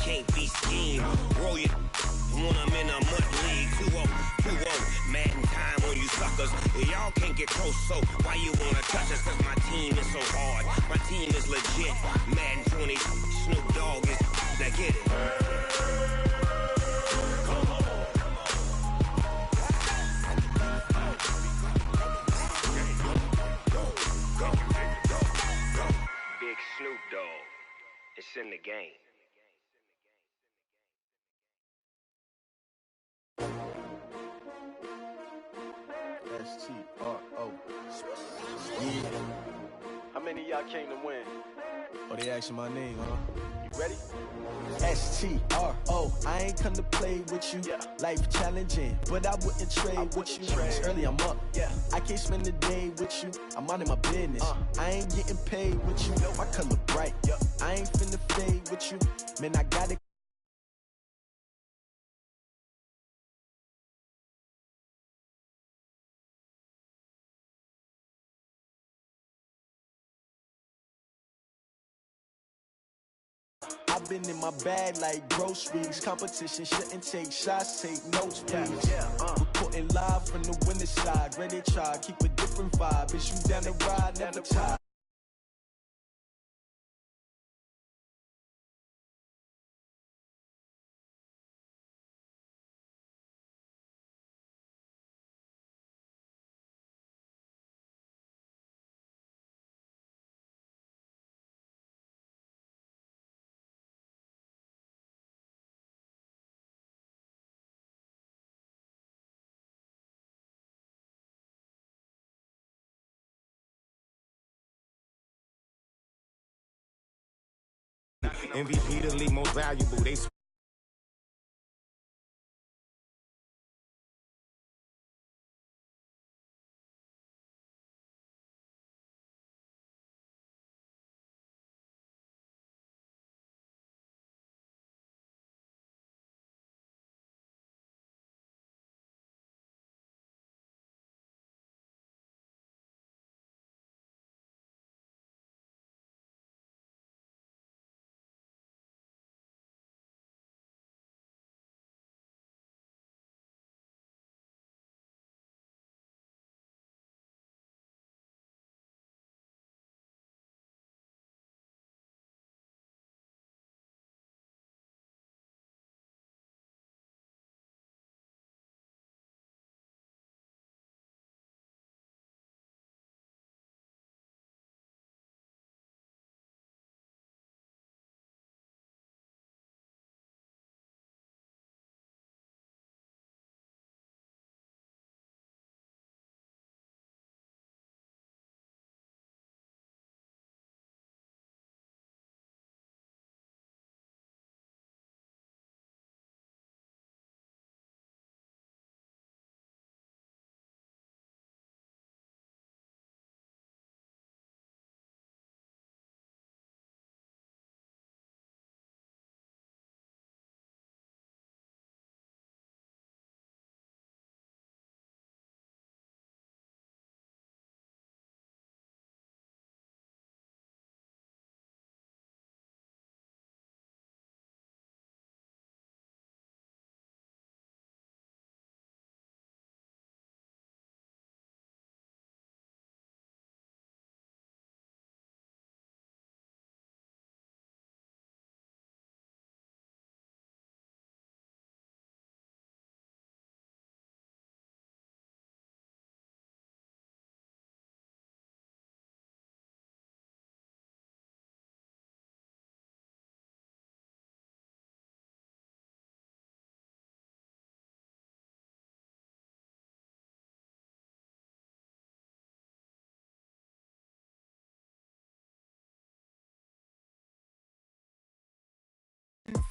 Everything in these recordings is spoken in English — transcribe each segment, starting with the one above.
can't be schemed. Roll your when I'm in a mud league. 2-0, mad in time on you suckers. Y'all can't get close, so why you wanna touch us? Cause my team is so hard. My team is legit. Madden 20, Snoop Dogg is that get it. Come on. Go. Big Snoop Dogg. It's in the game. STRO. Yeah. How many of y'all came to win? Oh, they asking my name, huh? You ready? STRO. I ain't come to play with you. Yeah. Life challenging, but I wouldn't trade with you. It's early, I'm up. Yeah. I can't spend the day with you. I'm minding my business. I ain't getting paid with you. My color bright. Yeah. I ain't finna fade with you. Man, I got it. I've been in my bag like groceries. Competition shouldn't take shots, take notes, please. Reporting live from the winning side. Ready to try, keep a different vibe. Is you down the ride, never tired. MVP the league most valuable. They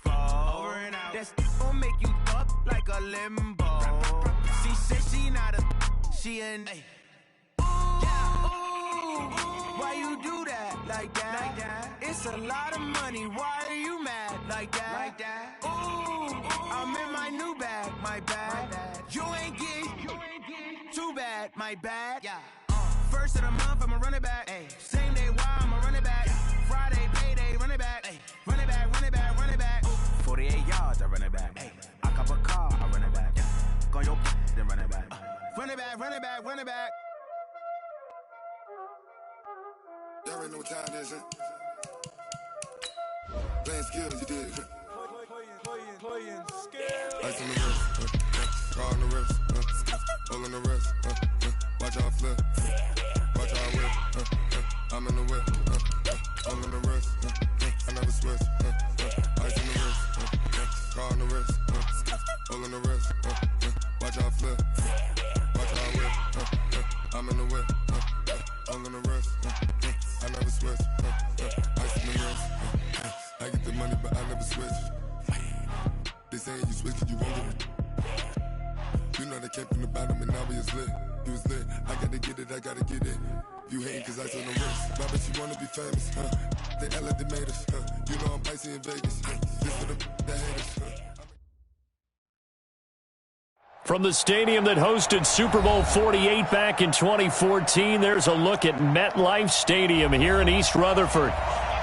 over and out. That's gon' make you up like a limbo. She said she not a, she an. Ooh, why you do that like that? It's a lot of money. Why are you mad like that? Ooh, I'm in my new bag, my bad. You ain't getting too bad, my bad. First of the month, I'ma run it back. Same day, why I'ma run it back. Friday, payday, run it back. Run it back. Y'all already know what time it is, huh? Playing skills, you did. Playing skills. Ice on the wrist, car on the wrist, hole in the wrist, watch how I flip, watch how I whip, I'm in the whip, hole in the wrist, I never switch, ice on the wrist, car on the wrist, hole in the wrist, watch how I flip, watch how I whip, I'm in the whip, hole in the wrist, I never switch, ice on the wrist, I get the money but I never switch. They saying you switch it, you won't get it. You know they came from the bottom and now we is lit. You was lit, I gotta get it, I gotta get it. You hating cause ice on the wrist. Why bet you wanna be famous, huh? They act like they made us, huh? You know I'm icy in Vegas, This for the that hate us, From the stadium that hosted Super Bowl 48 back in 2014, there's a look at MetLife Stadium here in East Rutherford.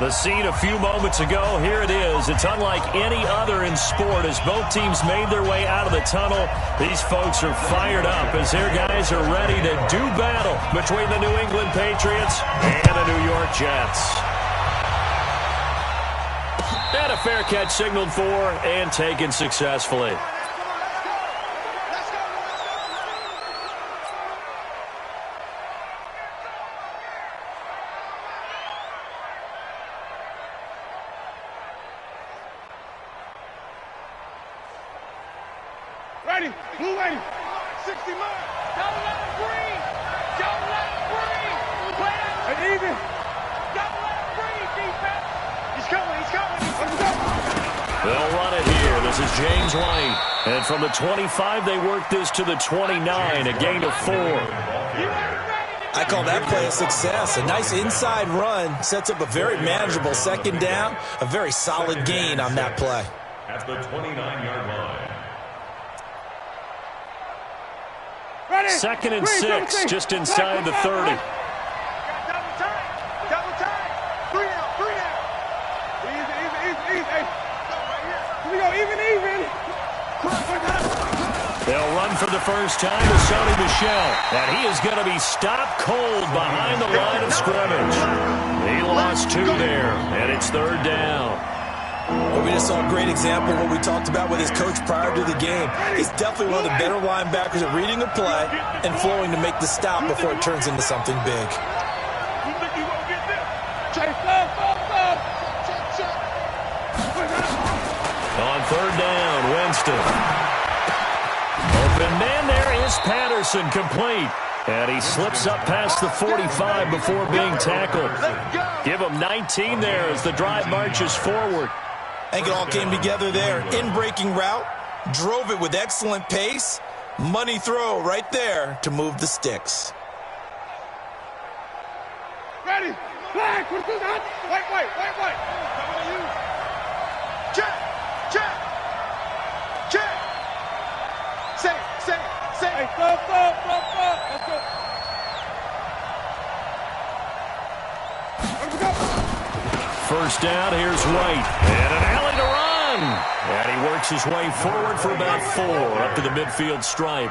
The scene a few moments ago, here it is. It's unlike any other in sport as both teams made their way out of the tunnel. These folks are fired up as their guys are ready to do battle between the New England Patriots and the New York Jets. And a fair catch signaled for and taken successfully. Ready, blue ready, 60 miles. Don't let him breathe. Don't let him breathe. Play out. And even. Don't let him breathe, defense. He's coming. Let's go. They'll run it here. This is James White. And from the 25, they work this to the 29, a gain of 4. I call that play a success. A nice inside run sets up a very manageable second down. A very solid gain on that play. At the 29-yard line. Ready. 2nd and 6, just inside the 30. Double time. 3 out. Easy. Hey, here we go, even. They'll run for the first time to Sony Michel, and he is going to be stopped cold behind the line of scrimmage. He lost 2 there, and it's 3rd down. Well, we just saw a great example of what we talked about with his coach prior to the game. He's definitely one of the better linebackers at reading a play and flowing to make the stop before it turns into something big. On 3rd down, Winston. Open man there is Patterson, complete. And he slips up past the 45 before being tackled. Give him 19 there as the drive marches forward. I think it all came together there. In-breaking route, drove it with excellent pace. Money throw right there to move the sticks. Ready. Flag. Wait. Check. Say. Hey, stop. Let's go. First down, here's White. And an alley to run. And he works his way forward for about 4 up to the midfield stripe.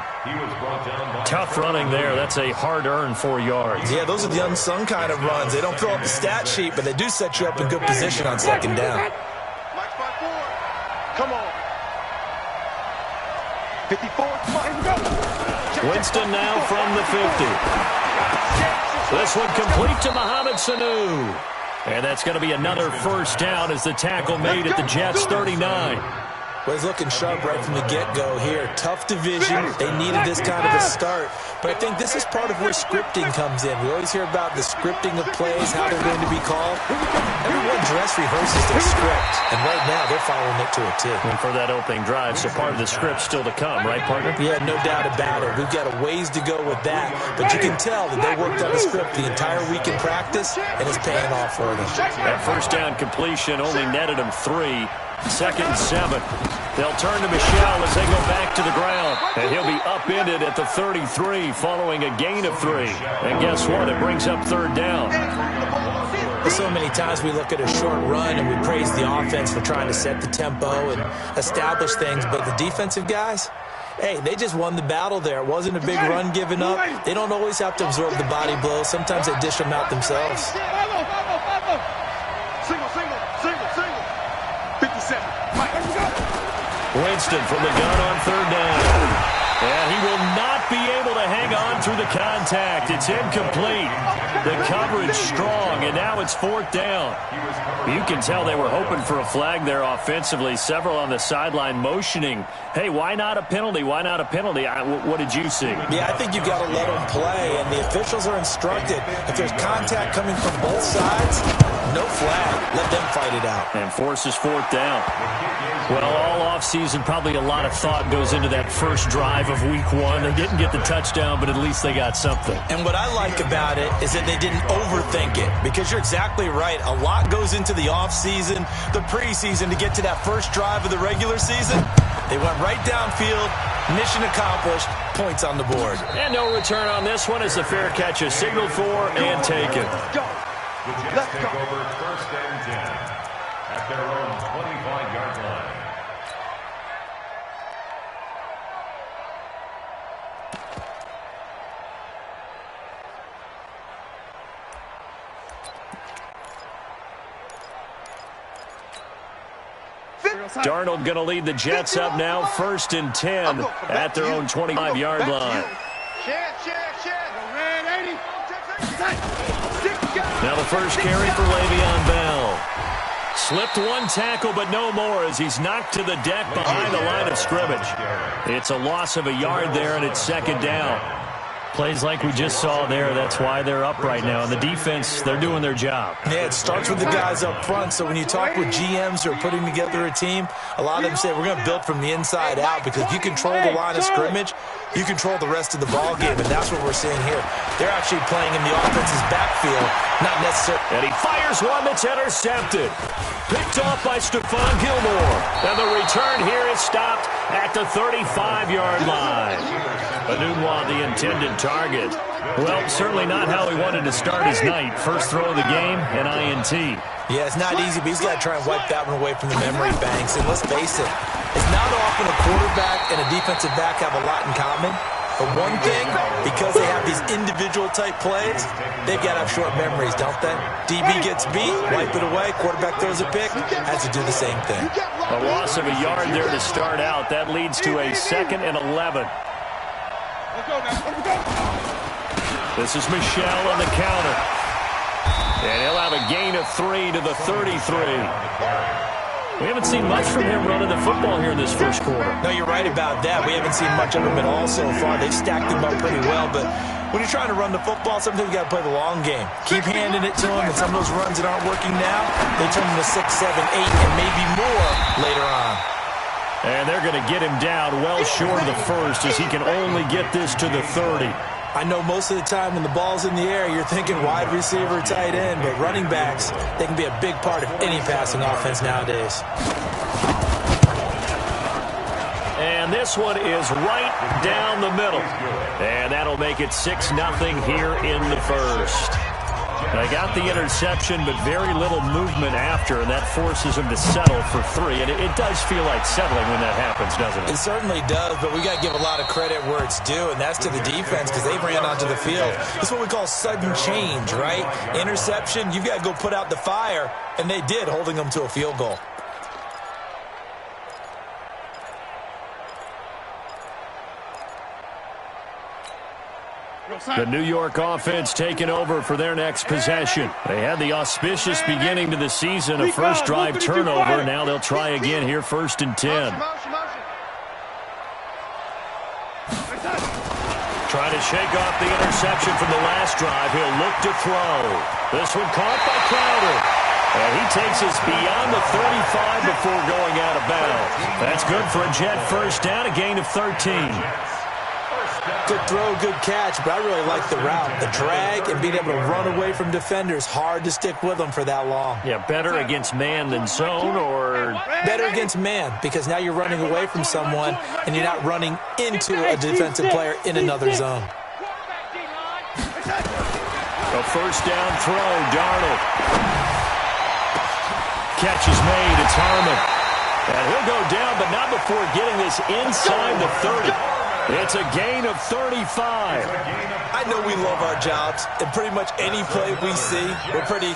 Tough running there. That's a hard-earned 4 yards. Yeah, those are the unsung kind of runs. They don't fill up the stat sheet, but they do set you up in good position on 2nd down. Mike 5-4. Come on. 54. Winston now from the 50. This one complete to Mohamed Sanu. And that's going to be another first down as the tackle made at the Jets' 39. Well, he's looking sharp right from the get-go here. Tough division. They needed this kind of a start. But I think this is part of where scripting comes in. We always hear about the scripting of plays, how they're going to be called. Everyone dress rehearses their script. And right now, they're following it to a T. And for that opening drive, so part of the script still to come, right, partner? Yeah, no doubt about it. We've got a ways to go with that. But you can tell that they worked on the script the entire week in practice, and it's paying off for them. That first down completion only netted them 3. 2nd and 7. They'll turn to Michel as they go back to the ground. And he'll be upended at the 33 following a gain of 3. And guess what? It brings up 3rd down. So many times we look at a short run and we praise the offense for trying to set the tempo and establish things. But the defensive guys, hey, they just won the battle there. It wasn't a big run given up. They don't always have to absorb the body blows. Sometimes they dish them out themselves. Single. 57. Winston from the gun on third down. And he will not be able to hang on through the contact. It's incomplete. The coverage strong, and now it's fourth down. You can tell they were hoping for a flag there offensively. Several on the sideline motioning, hey, why not a penalty? Why not a penalty? What did you see? Yeah, I think you got to let them play, and the officials are instructed. If there's contact coming from both sides, no flag. Let them fight it out. And forces fourth down. Well, all offseason, probably a lot of thought goes into that first drive of week one. They didn't get the touchdown, but at least they got something. And what I like about it is that they didn't overthink it, because you're exactly right. A lot goes into the offseason, the preseason, to get to that first drive of the regular season. They went right downfield, mission accomplished, points on the board. And no return on this one as the fair catch is signaled for and taken. The Jets take over first and 10 at their own 25-yard line. Darnold going to lead the Jets up now, first and 10 at their own 25-yard line. Now the first carry for Le'Veon Bell. Slipped one tackle, but no more as he's knocked to the deck behind the line of scrimmage. It's a loss of a yard there, and it's second down. Plays like we just saw there, that's why they're up right now. And the defense, they're doing their job. Yeah, it starts with the guys up front. So when you talk with GMs who are putting together a team, a lot of them say we're going to build from the inside out, because if you control the line of scrimmage, you control the rest of the ball game, and that's what we're seeing here. They're actually playing in the offense's backfield, not necessarily. And he fires one that's intercepted. Picked off by Stephon Gilmore. And the return here is stopped at the 35-yard line. Anunwa, the intended target. Well, certainly not how he wanted to start his night. First throw of the game, an INT. Yeah, it's not easy, but he's got to try and wipe that one away from the memory banks. And let's face it, it's not often a quarterback and a defensive back have a lot in common. But one thing, because they have these individual-type plays, they've got to have short memories, don't they? DB gets beat, wipe it away, quarterback throws a pick, has to do the same thing. A loss of a yard there to start out. That leads to a 2nd and 11. This is Michel on the counter. And he'll have a gain of 3 to the 33. We haven't seen much from him running the football here in this first quarter. No, you're right about that. We haven't seen much of him at all so far. They've stacked him up pretty well, but when you're trying to run the football, sometimes you got to play the long game. Keep handing it to him, and some of those runs that aren't working now, they turn into 6, 7, 8, and maybe more later on. And they're going to get him down well short of the first, as he can only get this to the 30. I know most of the time when the ball's in the air, you're thinking wide receiver, tight end, but running backs, they can be a big part of any passing offense nowadays. And this one is right down the middle. And that'll make it 6-0 here in the first. They got the interception, but very little movement after, and that forces them to settle for 3. And it does feel like settling when that happens, doesn't it? It certainly does, but we got to give a lot of credit where it's due, and that's to the defense, because they ran onto the field. This is what we call sudden change, right? Interception, you've got to go put out the fire, and they did, holding them to a field goal. The New York offense taking over for their next possession. They had the auspicious beginning to the season, a first drive turnover. Now they'll try again here, first and 10. Trying to shake off the interception from the last drive. He'll look to throw. This one caught by Crowder. And he takes us beyond the 35 before going out of bounds. That's good for a Jet first down, a gain of 13. Good throw, good catch, but I really like the route. The drag and being able to run away from defenders, hard to stick with them for that long. Yeah, better against man than zone, or? Better against man, because now you're running away from someone and you're not running into a defensive player in another zone. A first down throw, Darnold. Catch is made, it's Harmon. And he'll go down, but not before getting this inside the 30. It's a gain of 35. I know we love our jobs, and pretty much any play we see, we're pretty,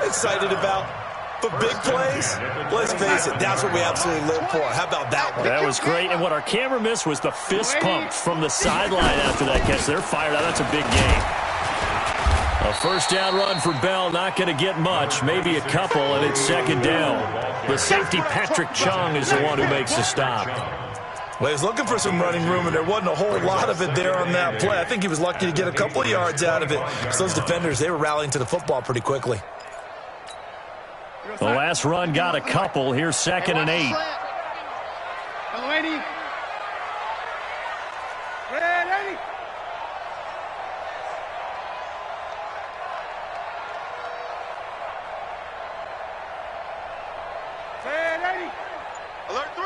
excited about. But big plays, let's face it, that's what we absolutely live for. How about that one? That was great, and what our camera missed was the fist pump from the sideline after that catch. They're fired out. That's a big gain. A first down run for Bell, not going to get much, maybe a couple, and it's second down. The safety, Patrick Chung, is the one who makes the stop. Well, he was looking for some running room, and there wasn't a whole lot of it there on that play. I think he was lucky to get a couple of yards out of it. Because those defenders, they were rallying to the football pretty quickly. The last run got a couple. Here's second and 8. Alert 3.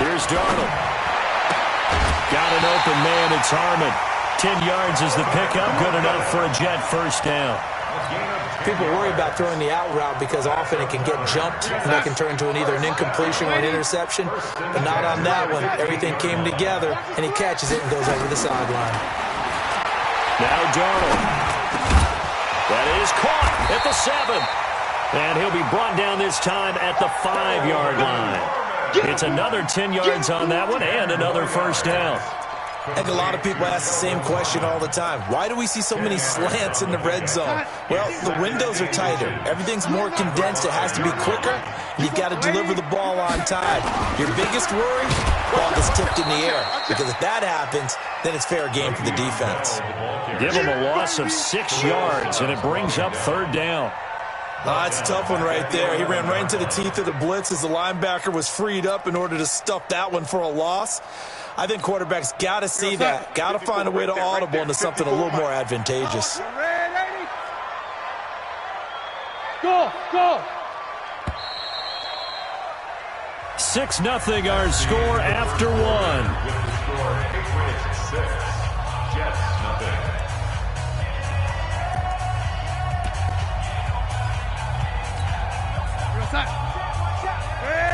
Here's Darnold. Got an open man. It's Harmon. 10 yards is the pickup. Good enough for a Jet first down. People worry about throwing the out route because often it can get jumped and that can turn into either an incompletion or an interception. But not on that one. Everything came together, and he catches it and goes over the sideline. Now Darnold. That is caught at the 7. And he'll be brought down this time at the 5-yard line. It's another 10 yards on that one and another first down. I think a lot of people ask the same question all the time. Why do we see so many slants in the red zone? Well, the windows are tighter. Everything's more condensed. It has to be quicker, and you've got to deliver the ball on time. Your biggest worry? Ball gets tipped in the air. Because if that happens, then it's fair game for the defense. Give him a loss of 6 yards, and it brings up third down. It's a tough one right there. He ran right into the teeth of the blitz as the linebacker was freed up in order to stuff that one for a loss. I think quarterbacks got to see that. Got to find a way to audible into something a little more advantageous. Go! 6-0 our score after one. With the score 8-6, Jets nothing.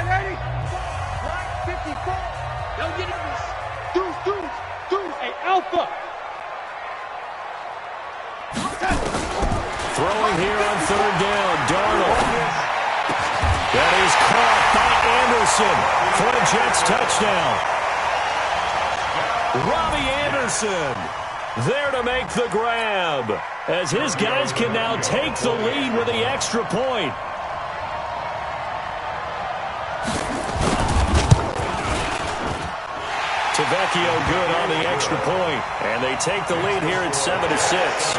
Ready? 54. Don't get it. Deuce. Hey, Alpha. Throwing here on third down, Darnold. That is caught by Anderson for a Jets touchdown. Robbie Anderson there to make the grab, as his guys can now take the lead with the extra point. Tavecchio good on the extra point, and they take the lead here at 7-6.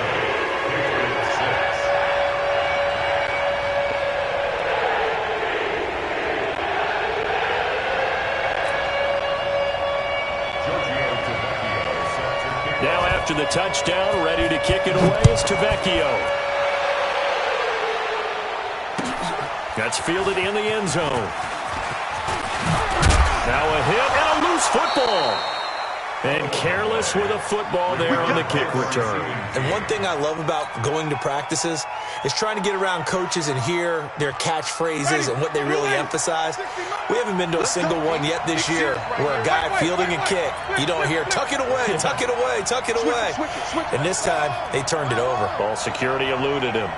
Now after the touchdown, ready to kick it away is Tavecchio. That's fielded in the end zone. Now a hit and a loose football. And careless with a football there on the kick return. And one thing I love about going to practices is trying to get around coaches and hear their catchphrases and what they really emphasize. We haven't been to a single one yet this year where a guy fielding a kick, you don't hear, tuck it away, tuck it away, tuck it away. And this time, they turned it over. Ball security eluded him.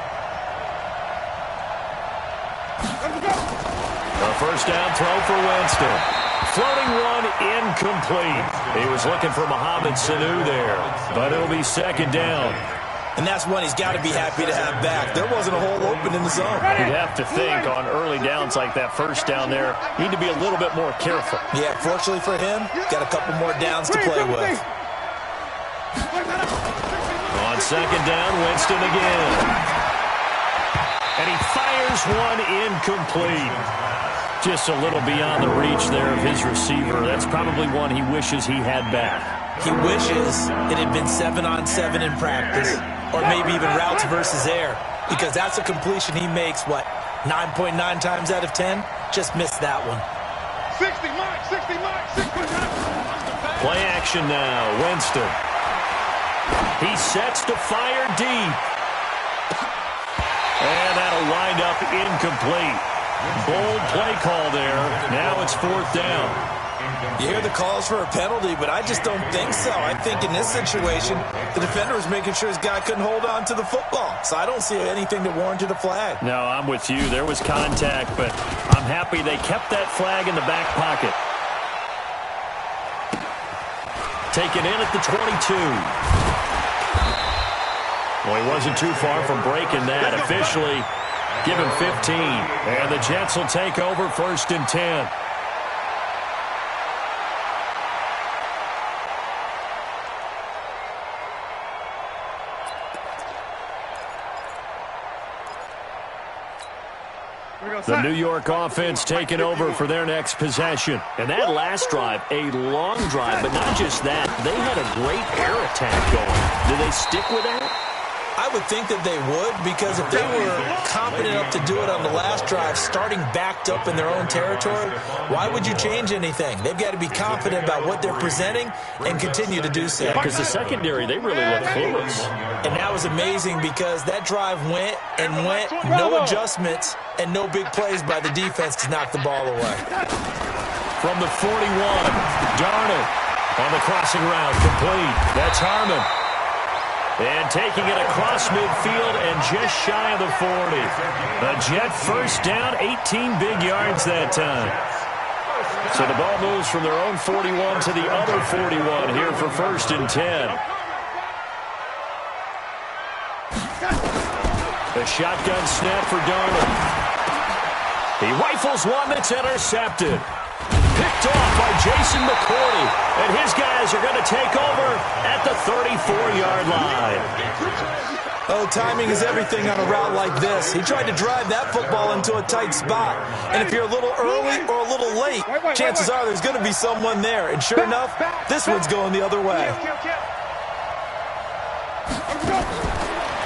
A first down throw for Winston. Floating run incomplete. He was looking for Mohamed Sanu there, but it'll be second down. And that's one he's got to be happy to have back. There wasn't a hole open in the zone. You'd have to think on early downs like that first down there, you need to be a little bit more careful. Yeah, fortunately for him, got a couple more downs to play with. On second down, Winston again. And he fires one incomplete. Just a little beyond the reach there of his receiver. That's probably one he wishes he had back. He wishes it had been 7-on-7 in practice, or maybe even routes versus air, because that's a completion he makes, 9.9 times out of 10? Just missed that one. 60 mark. Play action now, Winston. He sets to fire deep. And that'll wind up incomplete. Bold play call there. Now it's 4th down. You hear the calls for a penalty, but I just don't think so. I think in this situation, the defender was making sure his guy couldn't hold on to the football. So I don't see anything that warranted a flag. No, I'm with you. There was contact, but I'm happy they kept that flag in the back pocket. Taken in at the 22. Well, he wasn't too far from breaking that. Officially, give him 15. And the Jets will take over 1st and 10. The New York offense taking over for their next possession. And that last drive, a long drive, but not just that. They had a great air attack going. Do they stick with that? I would think that they would, because if they were confident enough to do it on the last drive, starting backed up in their own territory, why would you change anything? They've got to be confident about what they're presenting and continue to do so. Because the secondary, they really look clueless. And that was amazing because that drive went and went, no adjustments, and no big plays by the defense to knock the ball away. From the 41, Darnold on the crossing route, complete. That's Harmon. And taking it across midfield and just shy of the 40. The Jet first down, 18 big yards that time. So the ball moves from their own 41 to the other 41 here for 1st and 10. The shotgun snap for Darnold. He rifles one that's intercepted. Picked off by Jason McCourty. And his guys are going to take over at the 34-yard line. Oh, timing is everything on a route like this. He tried to drive that football into a tight spot. And if you're a little early or a little late, chances are there's going to be someone there. And sure enough, this one's going the other way.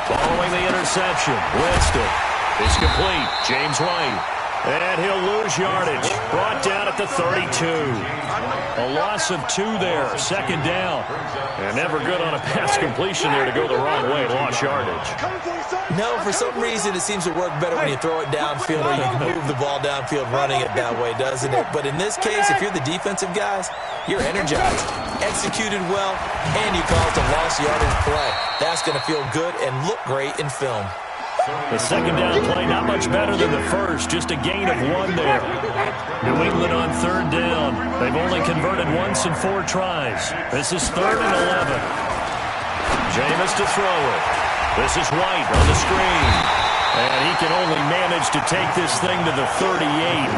Following the interception, Winston is complete. James White. And he'll lose yardage. Brought down at the 32. A loss of 2 there. 2nd down. And never good on a pass completion there to go the wrong way. Lost yardage. No, for some reason it seems to work better when you throw it downfield or you can move the ball downfield running it that way, doesn't it? But in this case, if you're the defensive guys, you're energized, executed well, and you caused a lost yardage play. That's going to feel good and look great in film. The 2nd down play not much better than the first, just a gain of 1 there. New England on 3rd down. They've only converted once in 4 tries. This is 3rd and 11. Jameis to throw it. This is White on the screen. And he can only manage to take this thing to the 38,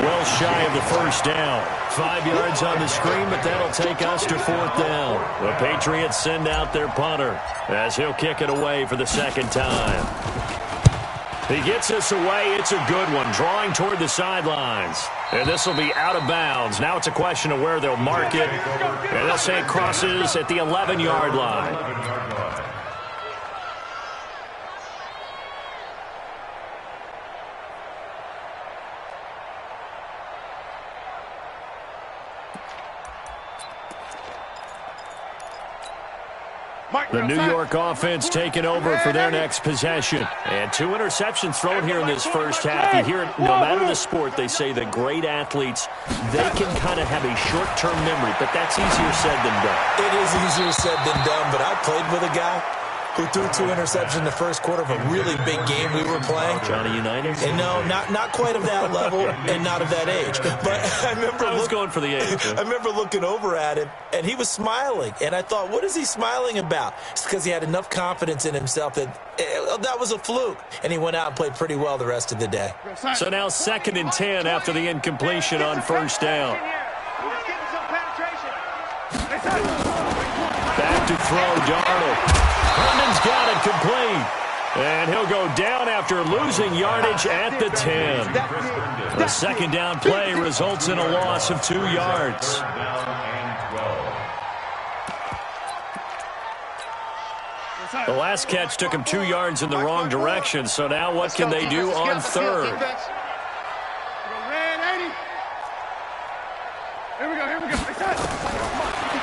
well shy of the 1st down. 5 yards on the screen, but that'll take us to 4th down. The Patriots send out their punter as he'll kick it away for the 2nd time. He gets us away. It's a good one, drawing toward the sidelines. And this will be out of bounds. Now it's a question of where they'll mark it. And they'll say it crosses at the 11-yard line. The New York offense taking over for their next possession. And 2 interceptions thrown here in this first half. You hear it, no matter the sport, they say the great athletes, they can kind of have a short-term memory, but that's easier said than done. It is easier said than done, but I played with a guy who threw 2 interceptions in the first quarter of a really big game we were playing. Johnny Unitas? And no, not quite of that level and not of that age. But I remember going for the age. I remember looking over at him, and he was smiling. And I thought, what is he smiling about? It's because he had enough confidence in himself that that was a fluke. And he went out and played pretty well the rest of the day. So now 2nd and 10 after the incompletion on 1st down. Back to throw, Darnold. Herndon's got it complete. And he'll go down after losing yardage at the 10. The 2nd down play results in a loss of 2 yards. The last catch took him 2 yards in the wrong direction, so now what can they do on 3rd?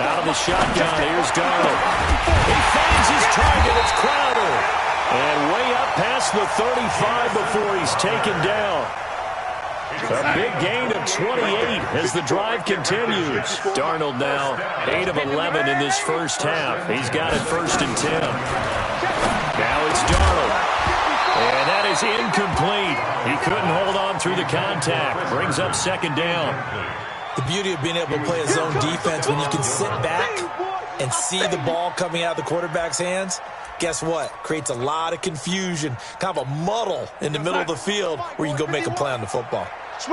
Out of the shotgun, here's Darnold. He finds his target, it's Crowder. And way up past the 35 before he's taken down. A big gain of 28 as the drive continues. Darnold now 8 of 11 in this first half. He's got it 1st and 10. Now it's Darnold. And that is incomplete. He couldn't hold on through the contact. Brings up 2nd down. The beauty of being able to play a zone defense when you can sit back and see the ball coming out of the quarterback's hands. Guess what? Creates a lot of confusion, kind of a muddle in the middle of the field where you can go make a play on the football.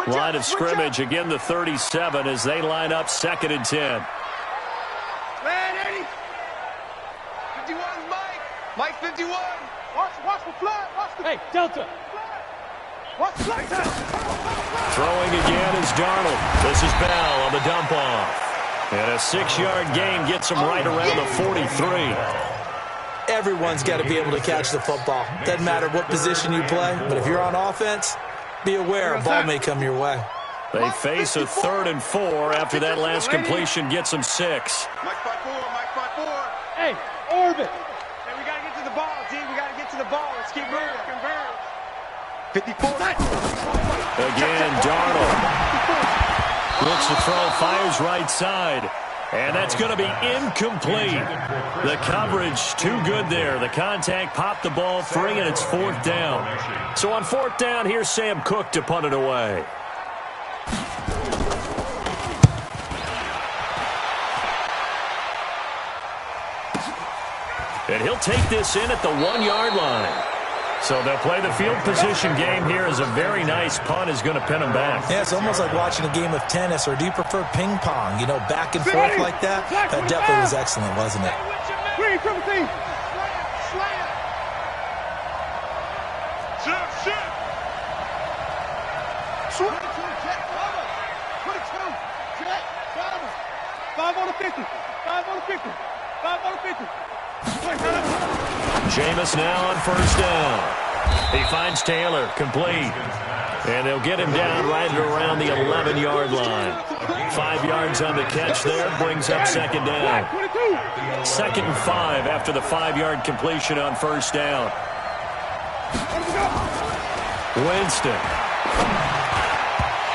Line of scrimmage, again the 37 as they line up 2nd and 10. Man, Eddie. 51 is Mike. Mike 51. Watch the flag. Watch the... Hey, Delta. Watch the flag. Throwing again is Darnold. This is Bell on the dump off. And a 6-yard gain gets him right around the 43. Everyone's got to be able to catch the football. Doesn't matter what position you play, but if you're on offense, be aware a ball may come your way. They face a 3rd and 4 after that last completion gets them 6. Mike 5-4. Hey, orbit. Hey, we got to get to the ball, D. We got to get to the ball. Let's keep moving. 54. Again, Darnold. Looks to throw, fires right side. And that's going to be incomplete. The coverage too good there. The contact popped the ball free, and it's 4th down. So on 4th down, here's Sam Cook to punt it away. And he'll take this in at the 1-yard line. So they'll play the field position game here as a very nice punt is going to pin them back. Yeah, it's almost like watching a game of tennis, or do you prefer ping pong? You know, back and forth like that? That definitely was excellent, wasn't it? Jameis now on 1st down. He finds Taylor, complete. And they'll get him down right around the 11-yard line. 5 yards on the catch there, brings up 2nd down. 2nd and 5 after the 5-yard completion on 1st down. Winston.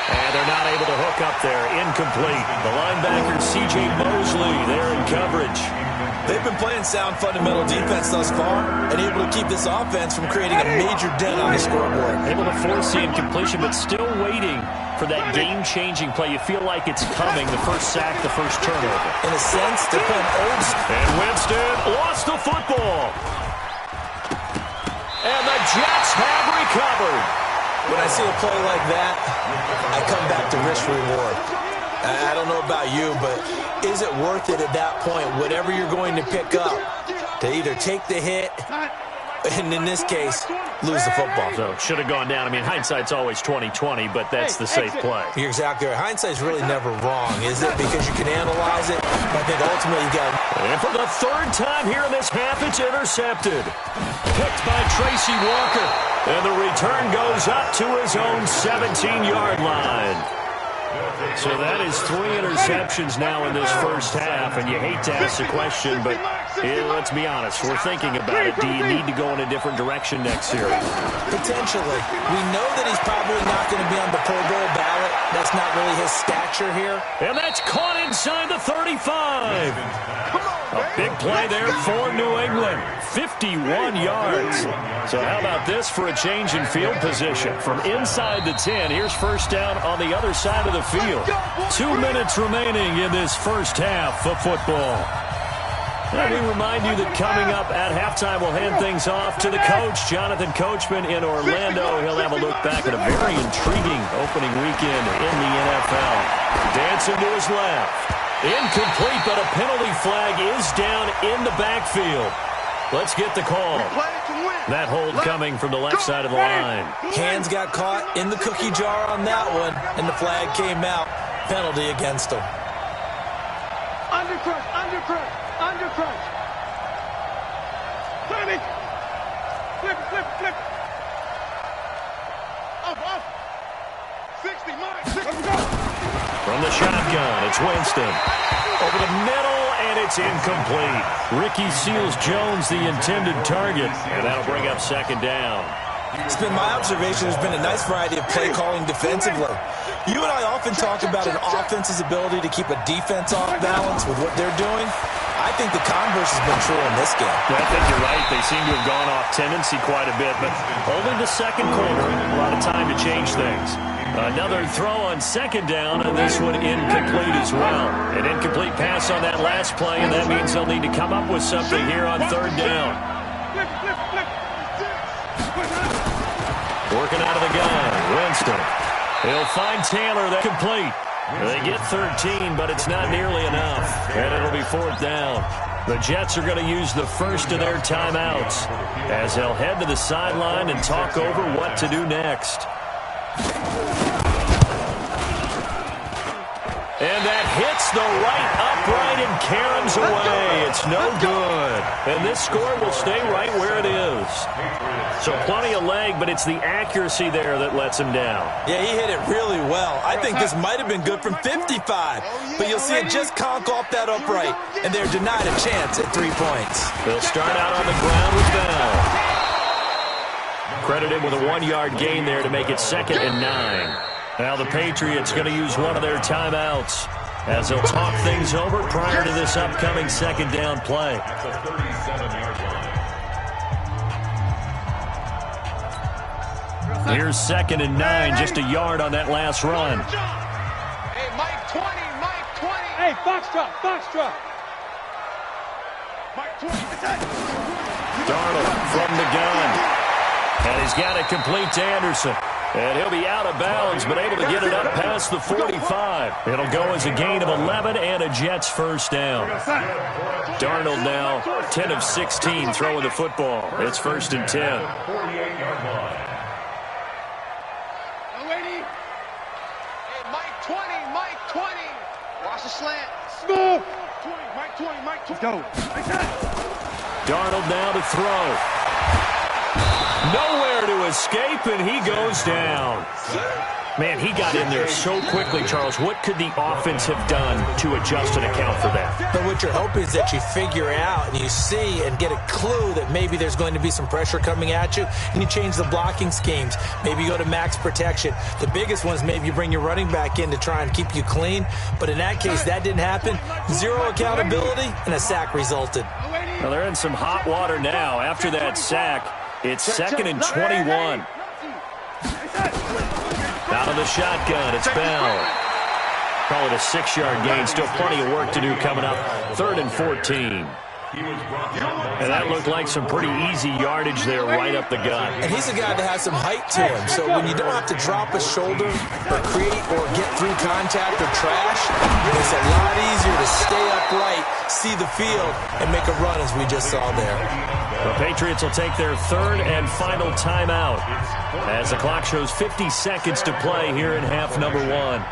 And they're not able to hook up there. Incomplete. The linebacker, C.J. Mosley, there in coverage. They've been playing sound fundamental defense thus far and able to keep this offense from creating a major dent on the scoreboard. Able to force the incompletion, but still waiting for that game-changing play. You feel like it's coming, the first sack, the first turnover. In a sense, they're playing old school. And Winston lost the football. And the Jets have recovered. When I see a play like that, I come back to risk-reward. I don't know about you, but is it worth it at that point, whatever you're going to pick up, to either take the hit, and in this case, lose the football? So it should have gone down. I mean, hindsight's always 20/20, but that's the safe play. You're exactly right. Hindsight's really never wrong, is it? Because you can analyze it, but I think ultimately you got to... And for the 3rd time here in this half, it's intercepted. Picked by Tracy Walker. And the return goes up to his own 17-yard line. So that is 3 interceptions now in this first half, and you hate to ask the question, but let's be honest, we're thinking about it. Do you need to go in a different direction next year? Potentially. We know that he's probably not going to be on the Pro Bowl ballot. That's not really his stature here. And that's caught inside the 35. A big play there for New England. 51 yards. So how about this for a change in field position? From inside the 10, here's 1st down on the other side of the field. 2 minutes remaining in this first half of football. And we remind you that coming up at halftime, we'll hand things off to the coach, Jonathan Coachman in Orlando. He'll have a look back at a very intriguing opening weekend in the NFL. Dancing to his left. Incomplete, but a penalty flag is down in the backfield. Let's get the call. That hold coming from the left side of the line. Hands got caught in the cookie jar on that one, and the flag came out. Penalty against him. Undercrush. Flip. Off. 60, Mike. Let's go. From the shotgun, it's Winston. Over the middle, And it's incomplete. Ricky Seals-Jones, the intended target, and that'll bring up second down. It's been my observation there's been a nice variety of play calling defensively. You and I often talk about an offense's ability to keep a defense off balance with what they're doing. I think the converse has been true in this game. I think you're right. They seem to have gone off tendency quite a bit, but only the second quarter. A lot of time to change things. Another throw on second down, and this one incomplete as well. An incomplete pass on that last play, and that means they'll need to come up with something here on third down. Working out of the gun, Winston. He'll find Taylor. That's complete. They get 13, but it's not nearly enough, and it'll be fourth down. The Jets are going to use the first of their timeouts as they'll head to the sideline and talk over what to do next. And that hits the right upright and caroms away. It's no good. And this score will stay right where it is. So plenty of leg, but it's the accuracy there that lets him down. Yeah, he hit it really well. I think this might have been good from 55. But you'll see it just conk off that upright, and they're denied a chance at 3 points. They'll start out on the ground with Bell. Credited with a 1-yard gain there to make it 2nd and 9. Now the Patriots going to use one of their timeouts as they'll talk things over prior to this upcoming second down play. At the 37-yard line. Here's 2nd and 9, just a yard on that last run. Hey, Mike 20, Mike 20. Hey, Foxtrot, Foxtrot. Mike 20, attack. Darnold from the gun. And he's got it complete to Anderson. And he'll be out of bounds, but able to get it up past the 45. It'll go as a gain of 11 and a Jets first down. Darnold now 10 of 16 throwing the football. It's 1st and 10. 48-yard line. Hey, Mike 20, Mike 20. Watch the slant. Smooth. 20, Mike 20, Mike 20. Go. Darnold now to throw. Nowhere to escape, and he goes down. Man, he got in there so quickly, Charles. What could the offense have done to adjust and account for that? But what you're hoping is that you figure out and you see and get a clue that maybe there's going to be some pressure coming at you, and you change the blocking schemes. Maybe you go to max protection. The biggest one is maybe you bring your running back in to try and keep you clean. But in that case, that didn't happen. Zero accountability, and a sack resulted. Well, they're in some hot water now. After that sack, it's 2nd and 21. Out of the shotgun, it's Bell. Call it a 6-yard gain. Still plenty of work to do coming up. 3rd and 14. And that looked like some pretty easy yardage there right up the gut. And he's a guy that has some height to him. So when you don't have to drop a shoulder or create or get through contact or trash, it's a lot easier to stay upright, see the field, and make a run as we just saw there. The Patriots will take their 3rd and final timeout as the clock shows 50 seconds to play here in half number 1.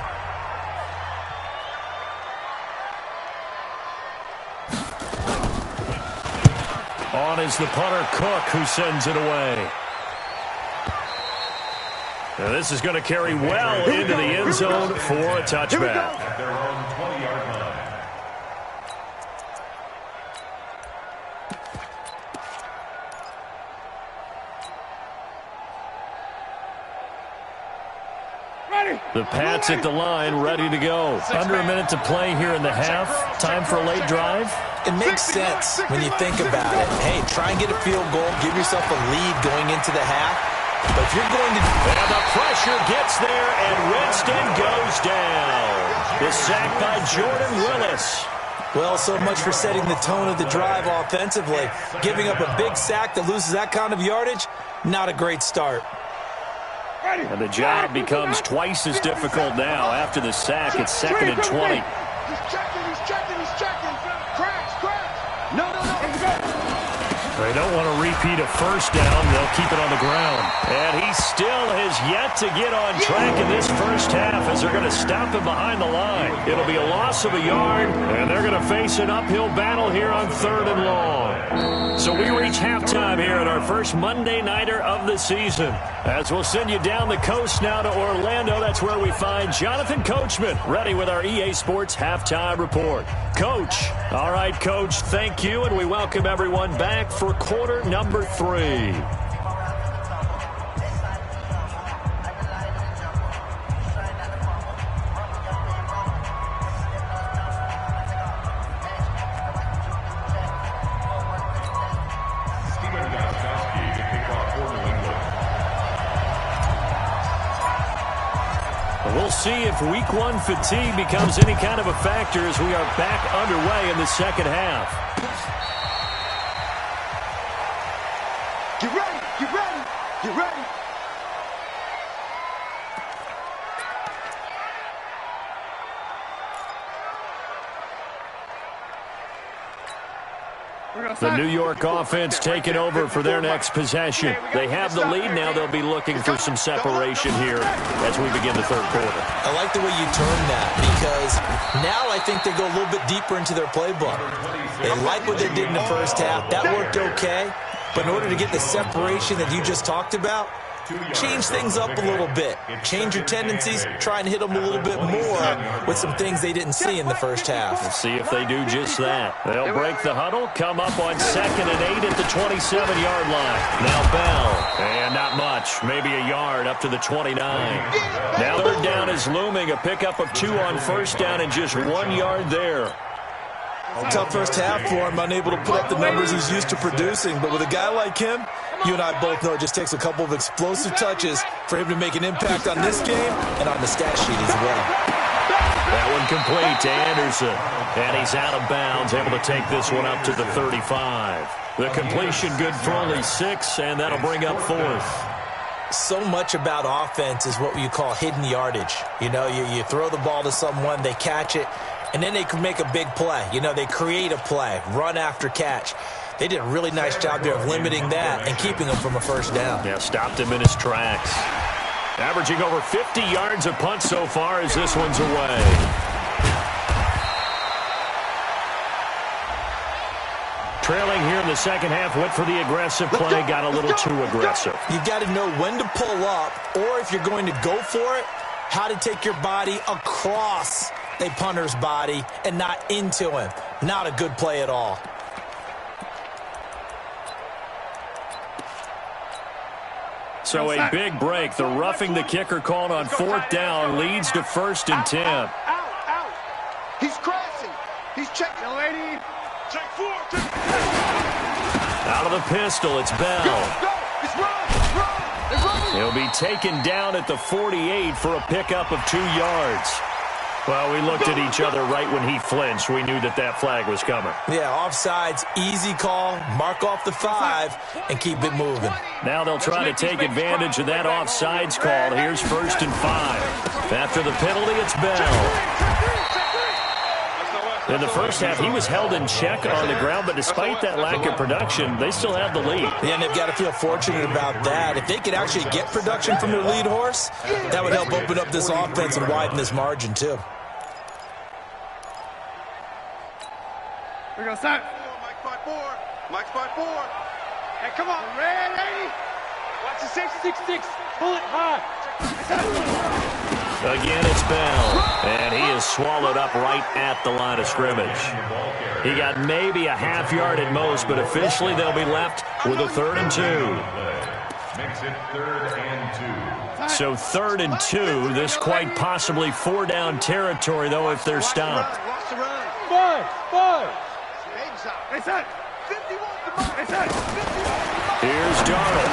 On is the punter, Cook, who sends it away. Now this is going to carry well into the end zone for a touchback. At their own 20-yard line. The Pats at the line, ready to go. Under a minute to play here in the half. Time for a late drive. It makes sense when you think about it. Hey, try and get a field goal. Give yourself a lead going into the half. But if you're going to... And the pressure gets there, and Winston goes down. The sack by Jordan Willis. Well, so much for setting the tone of the drive offensively. Giving up a big sack that loses that kind of yardage, not a great start. And the job becomes twice as difficult now. After the sack, it's 2nd and 20. He's checking. Cracks. No. They don't want to repeat a first down. They'll keep it on the ground. And he still has yet to get on track in this first half as they're going to stop him behind the line. It'll be a loss of a yard, and they're going to face an uphill battle here on 3rd and long. So we reach halftime here at our first Monday Nighter of the season. As we'll send you down the coast now to Orlando, that's where we find Jonathan Coachman ready with our EA Sports Halftime Report. Coach. All right, Coach, thank you, and we welcome everyone back for quarter number 3. We'll see if week 1 fatigue becomes any kind of a factor as we are back underway in the second half. Get ready, get ready, get ready. The New York offense taking over for their next possession. They have the lead now. They'll be looking for some separation here as we begin the third quarter. I like the way you turn that because now I think they go a little bit deeper into their playbook. They like what they did in the first half. That worked okay. But in order to get the separation that you just talked about, change things up a little bit. Change your tendencies. Try and hit them a little bit more with some things they didn't see in the first half. We'll see if they do just that. They'll break the huddle, come up on 2nd and 8 at the 27-yard line. Now Bell, and not much. Maybe a yard up to the 29. Now third down is looming. A pickup of 2 on first down and just 1 yard there. Tough first half for him, unable to put up the numbers he's used to producing. But with a guy like him, you and I both know it just takes a couple of explosive touches for him to make an impact on this game and on the stat sheet as well. That one complete to Anderson. And he's out of bounds, able to take this one up to the 35. The completion good for only 6, and that'll bring up 4th. So much about offense is what you call hidden yardage. You know, you throw the ball to someone, they catch it, and then they can make a big play. You know, they create a play, run after catch. They did a really nice job there of limiting that and keeping him from a first down. Yeah, stopped him in his tracks. Averaging over 50 yards a punt so far as this one's away. Trailing here in the second half, went for the aggressive play, got a little too aggressive. You've got to know when to pull up, or if you're going to go for it, how to take your body across a punter's body and not into him. Not a good play at all. So a big break. The roughing the kicker called on 4th down leads to 1st and 10. Out. He's crashing. He's checking. Lady. Check 4. Out of the pistol, it's Bell. Go. It's run. He'll be taken down at the 48 for a pickup of 2 yards. Well, we looked at each other right when he flinched. We knew that flag was coming. Yeah, offsides, easy call, mark off the 5, and keep it moving. Now they'll try to take advantage of that offsides call. Here's 1st and 5. After the penalty, it's Bell. In the first half, he was held in check on the ground, but despite that lack of production, they still have the lead. Yeah, and they've got to feel fortunate about that. If they could actually get production from their lead horse, that would help open up this offense and widen this margin, too. We're going to start. Mike spot 4. Mike spot 4. Hey, come on. Ready? Watch the 6. Pull it hard. Again, it's Bell, and he is swallowed up right at the line of scrimmage. He got maybe a half yard at most, but officially they'll be left with a 3rd and 2. Makes it 3rd and 2. So 3rd and 2, this quite possibly 4-down territory, though, if they're stopped. Five. Here's Darnold.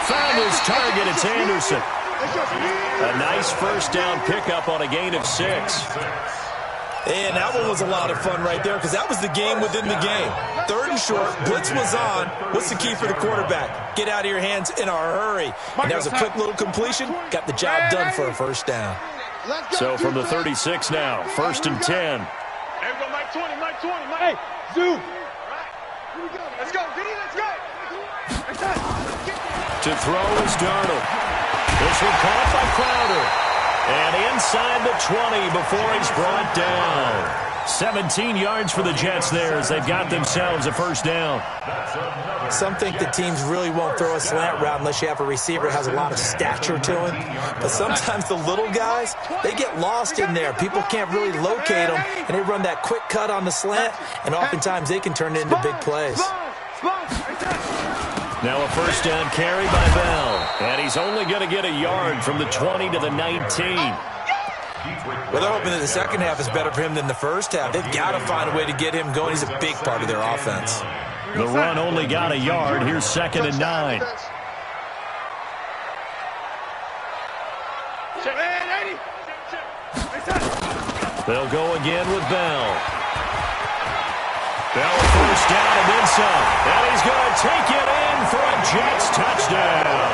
Found his target. It's Anderson. A nice first down pickup on a gain of 6. And that one was a lot of fun right there because that was the game within the game. 3rd and short, blitz was on. What's the key for the quarterback? Get out of your hands in a hurry. And that was a quick little completion. Got the job done for a first down. So from the 36 now, 1st and 10. Hey, we go Mike 20. Hey, zoom. Let's go, Vinny, let's go. To throw is Darnold. This one caught by Crowder. And inside the 20 before he's brought down. 17 yards for the Jets there as they've got themselves a first down. Some think the teams really won't throw a slant route unless you have a receiver that has a lot of stature to him. But sometimes the little guys, they get lost in there. People can't really locate them, and they run that quick cut on the slant, and oftentimes they can turn it into big plays. Now a first down carry by Bell, and he's only going to get a yard from the 20 to the 19. Well, they're hoping that the second half is better for him than the first half. They've got to find a way to get him going. He's a big part of their offense. The run only got a yard. Here's 2nd and 9. They'll go again with Bell. Bell first down and then some. And he's going to take it in for a Jets touchdown.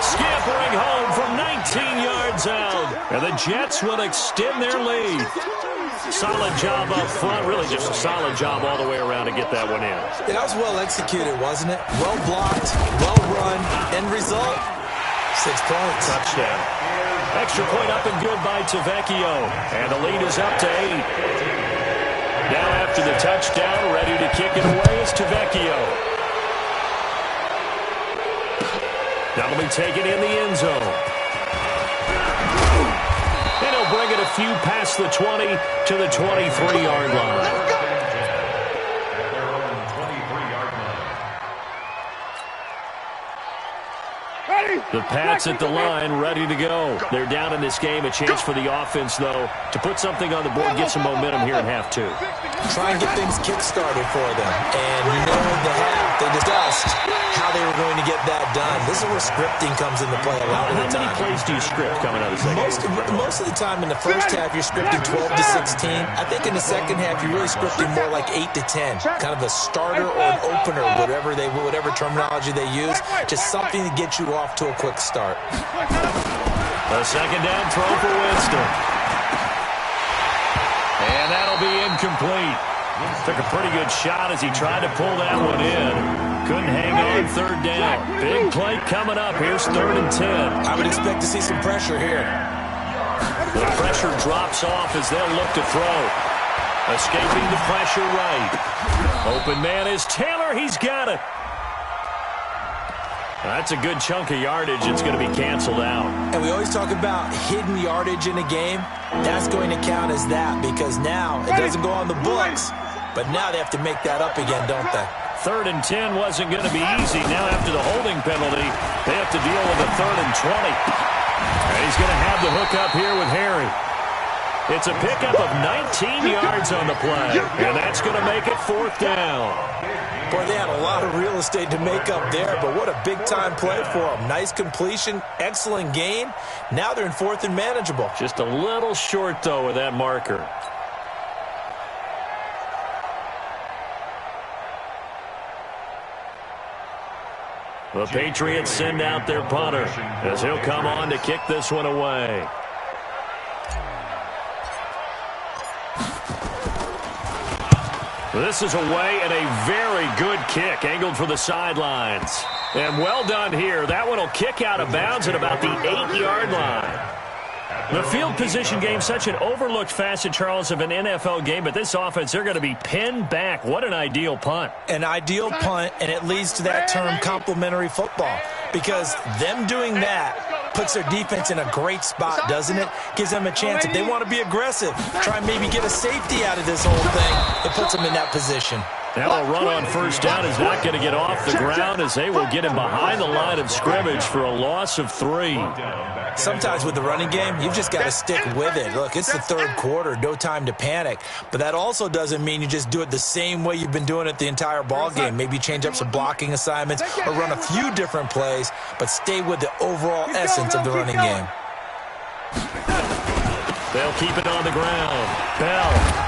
Scampering home from 19 yards out. And the Jets will extend their lead. Solid job up front. Really just a solid job all the way around to get that one in. That was well executed, wasn't it? Well blocked, well run. End result, 6 points. Touchdown. Extra point up and good by Tavecchio. And the lead is up to 8. Now after the touchdown, ready to kick it away is Tavecchio. That'll be taken in the end zone. And he'll bring it a few past the 20 to the 23-yard line. The Pats at the line, ready to go. They're down in this game. A chance for the offense, though, to put something on the board, get some momentum here in half 2. Try and get things kick-started for them. And you know in the half, they discussed how they were going to get that done. This is where scripting comes into play a lot of the time. How many plays do you script coming out of the second half? Most of the time in the first half, you're scripting 12 to 16. I think in the second half, you're really scripting more like 8 to 10. Kind of a starter or an opener, whatever terminology they use. Just something to get you off to a quick start. A second down throw for Winston. And that'll be incomplete. Took a pretty good shot as he tried to pull that one in. Couldn't hang on 3rd down. Big play coming up. Here's 3rd and 10. I would expect to see some pressure here. The pressure drops off as they'll look to throw. Escaping the pressure right. Open man is Taylor. He's got it. That's a good chunk of yardage. It's going to be canceled out. And we always talk about hidden yardage in a game. That's going to count as that because now it doesn't go on the books, but now they have to make that up again, don't they? 3rd and 10 wasn't going to be easy. Now after the holding penalty, they have to deal with a 3rd and 20. And he's going to have the hook up here with Harry. It's a pickup of 19 yards on the play, and that's going to make it 4th down. Boy, they had a lot of real estate to make up there, but what a big-time play for them. Nice completion, excellent gain. Now they're in 4th and manageable. Just a little short, though, with that marker. The Patriots send out their punter as he'll come on to kick this one away. This is away and a very good kick, angled for the sidelines. And well done here. That one will kick out of bounds at about the 8-yard line. The field position game, such an overlooked facet, Charles, of an NFL game, but this offense, they're going to be pinned back. What an ideal punt. An ideal punt, and it leads to that term complementary football, because them doing that puts their defense in a great spot, doesn't it? Gives them a chance, if they want to be aggressive, try and maybe get a safety out of this whole thing. It puts them in that position. Now a run on first down is not going to get off the ground as they will get him behind the line of scrimmage for a loss of 3. Sometimes with the running game, you've just got to stick with it. Look, it's the 3rd quarter, no time to panic. But that also doesn't mean you just do it the same way you've been doing it the entire ball game. Maybe change up some blocking assignments or run a few different plays, but stay with the overall essence of the running game. They'll keep it on the ground. Bell.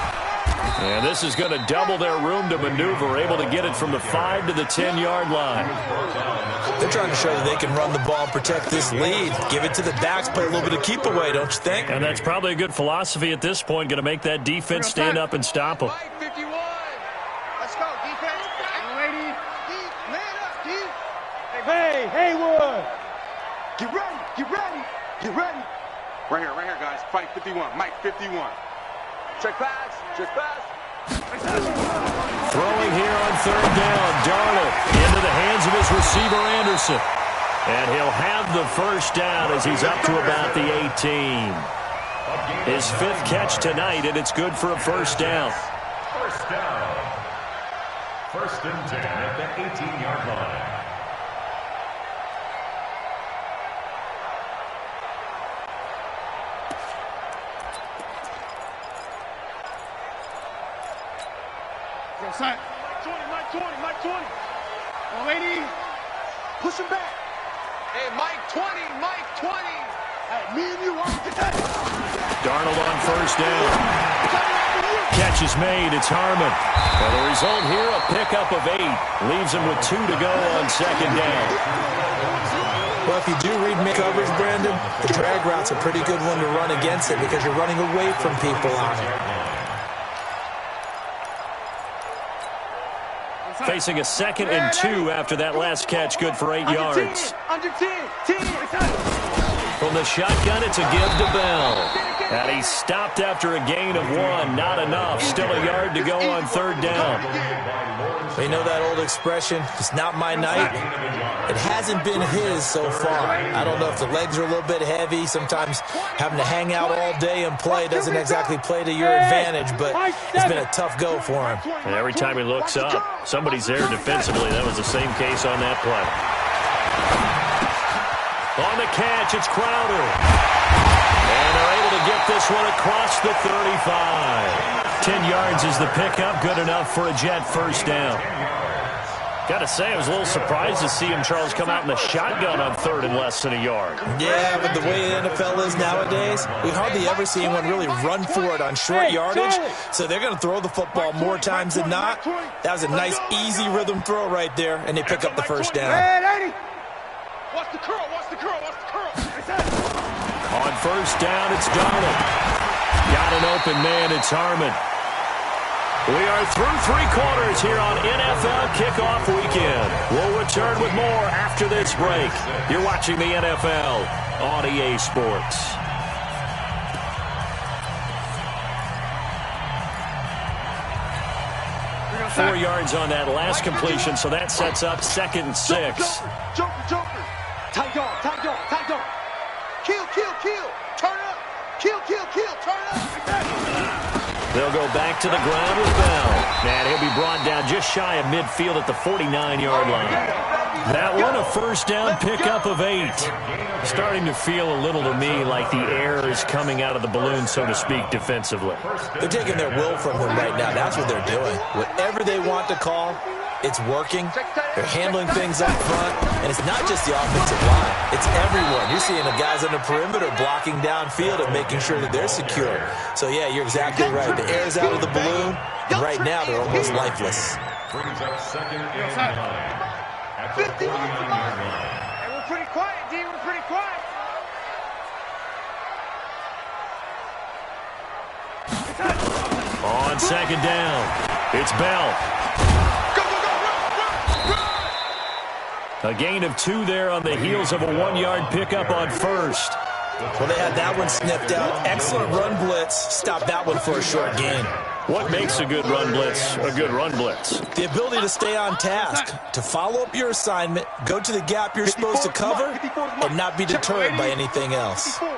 And this is going to double their room to maneuver, able to get it from the 5 to the 10-yard line. They're trying to show that they can run the ball and protect this lead. Give it to the backs, play a little bit of keep away, don't you think? And that's probably a good philosophy at this point, going to make that defense stand up and stop them. 51. Let's go, defense. Ready? Man up, D. Hey, Haywood. Get ready, get ready, get ready. Right here, guys. Fight 51. Mike 51. Check pass. Check pass. Throwing here on third down. Darnold into the hands of his receiver, Anderson. And he'll have the first down as he's up to about the 18. His 5th catch tonight, and it's good for a first down. First down. 1st and 10 at the 18-yard line. Mike 20. Oh, lady. Push him back. Hey, Mike 20. Hey, me and you want to get that. Darnold on first down. Catch is made. It's Harmon. Well, the result here, a pickup of 8. Leaves him with 2 to go on second down. Well, if you do read coverage, Brandon, the drag route's a pretty good one to run against it because you're running away from people on it. Facing a 2nd and 2 after that last catch, good for 8 yards. Under 10. From the shotgun, it's a give to Bell. And he stopped after a gain of 1. Not enough. Still a yard to go on third down. You know that old expression, it's not my night? It hasn't been his so far. I don't know if the legs are a little bit heavy. Sometimes having to hang out all day and play doesn't exactly play to your advantage, but it's been a tough go for him. And every time he looks up, somebody's there defensively. That was the same case on that play. On the catch, it's Crowder. And they're able to get this one across the 35. 10 yards is the pickup, good enough for a Jet first down. Got to say, I was a little surprised to see him, Charles, come out in the shotgun on 3rd and less than a yard. Yeah, but the way the NFL is nowadays, we hardly ever see anyone really run for it on short yardage. So they're going to throw the football more times than not. That was a nice, easy rhythm throw right there, and they pick up the first down. Watch the curl. On first down, it's Darnold. Got an open man, it's Harmon. We are through 3 quarters here on NFL Kickoff Weekend. We'll return with more after this break. You're watching the NFL on EA Sports. Four yards on that last completion, so that sets up 2nd and 6. Joker. Tight dog. Kill. Turn up. Kill. Turn up. They'll go back to the ground with Bell. And he'll be brought down just shy of midfield at the 49-yard line. That one, a first down pickup of 8. Starting to feel a little to me like the air is coming out of the balloon, so to speak, defensively. They're taking their will from him right now. That's what they're doing. Whatever they want to call, it's working. They're handling things up front. And it's not just the offensive line. It's everyone. You're seeing the guys on the perimeter blocking downfield and making sure that they're secure. So, yeah, you're exactly right. The air's out of the balloon, and right now they're almost lifeless. Brings up 2nd and 9 at the 49-yard line. Hey, we're pretty quiet, D. We're pretty quiet. On second down, it's Bell. A gain of 2 there on the heels of a 1-yard pickup on first. Well, they had that one sniffed out. Excellent run blitz. Stopped that one for a short gain. What makes a good run blitz a good run blitz? The ability to stay on task, to follow up your assignment, go to the gap you're supposed to cover, and not be deterred by anything else. From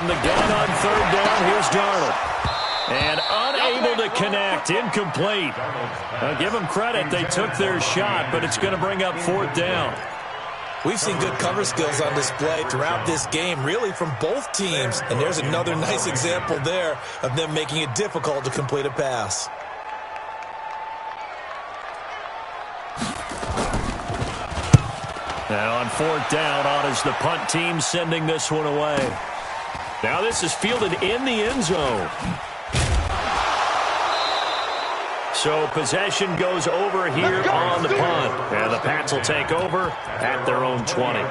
the gun on third down, here's Darnold. And unable to connect, incomplete. Now give them credit, they took their shot, but it's going to bring up 4th down. We've seen good cover skills on display throughout this game, really from both teams. And there's another nice example there of them making it difficult to complete a pass. Now on 4th down, on is the punt team sending this one away. Now this is fielded in the end zone. So possession goes over here on the punt. And the Pats will take over at their own 20.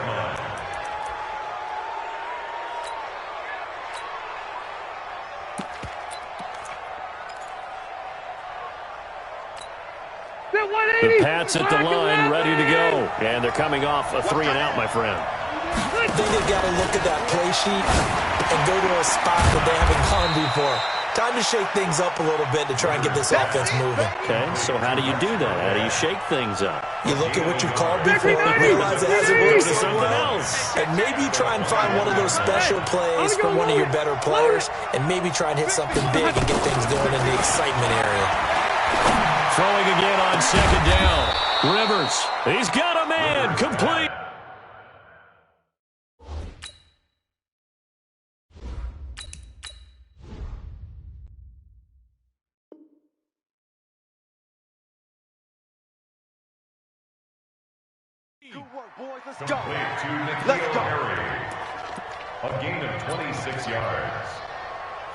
The Pats at the line, ready to go. And they're coming off a 3-and-out, my friend. I think they've got to look at that play sheet and go to a spot that they haven't gone before. Time to shake things up a little bit to try and get this offense moving. Okay, so how do you do that? How do you shake things up? You look at what you've called before, realize it hasn't worked so well, and maybe try and find one of those special plays from one of your better players, and maybe try and hit something big and get things going in the excitement area. Throwing again on second down. Rivers, he's got a man, complete. Good work, boys. Let's go. Let's go. A gain of 26 yards.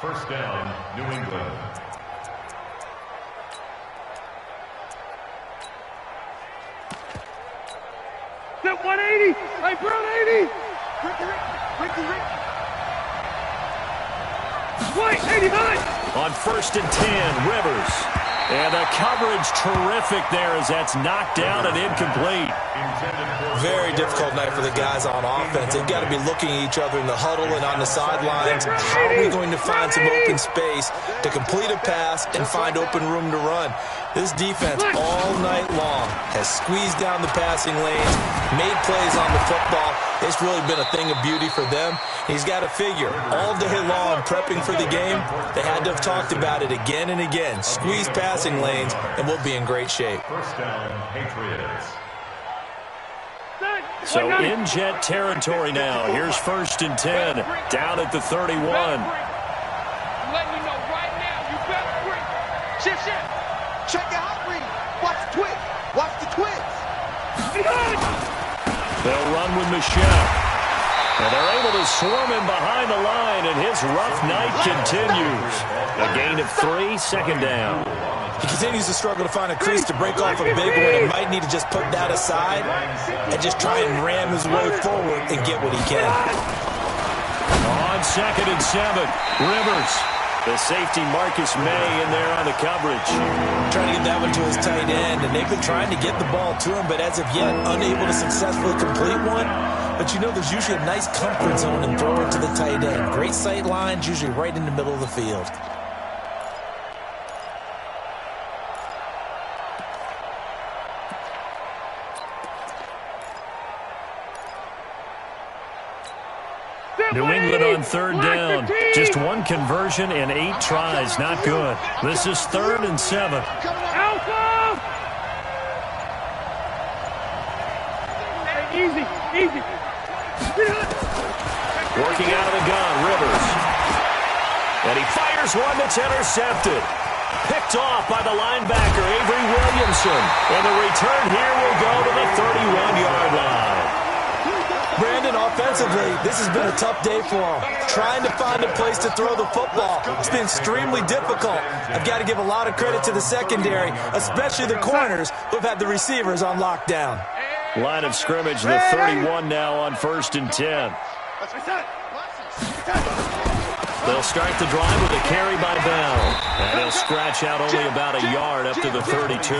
First down, New England. Step 180. Hey, Brown 80. White 89. On first and 10, Rivers. And the coverage terrific there as that's knocked down and incomplete. Very difficult night for the guys on offense. They've got to be looking at each other in the huddle and on the sidelines. How are we going to find some open space to complete a pass and find open room to run? This defense all night long has squeezed down the passing lanes, made plays on the football. It's really been a thing of beauty for them. He's got to figure, all day long prepping for the game, they had to have talked about it again and again. Squeeze passing lanes, and we'll be in great shape. First down, Patriots. So in Jet territory now. Here's first and 10, down at the 31. I'm letting you know right now, you better bring. Shift. Check it out, Reedy. Watch the twitch. Watch the twitch. They'll run with Michelle. And they're able to swarm him behind the line, and his rough night continues. A gain of 3, second down. He continues to struggle to find a crease to break off a big one and might need to just put that aside and just try and ram his way forward and get what he can. On second and 7, Rivers. The safety Marcus May in there on the coverage. Trying to get that one to his tight end, and they've been trying to get the ball to him, but as of yet, unable to successfully complete one. But you know there's usually a nice comfort zone in throwing to the tight end. Great sight lines, usually right in the middle of the field. New England on third down. Just one conversion and 8 tries. Not good. This is 3rd and 7. Alpha! Easy. Working out of the gun, Rivers. And he fires one that's intercepted. Picked off by the linebacker, Avery Williamson. And the return here will go to the 31-yard line. Brandon, offensively, this has been a tough day for him. Trying to find a place to throw the football. It's been extremely difficult. I've got to give a lot of credit to the secondary, especially the corners who've had the receivers on lockdown. Line of scrimmage, the 31 now on first and 10. They'll start the drive with a carry by Bell. And he'll scratch out only about a yard up to the 32.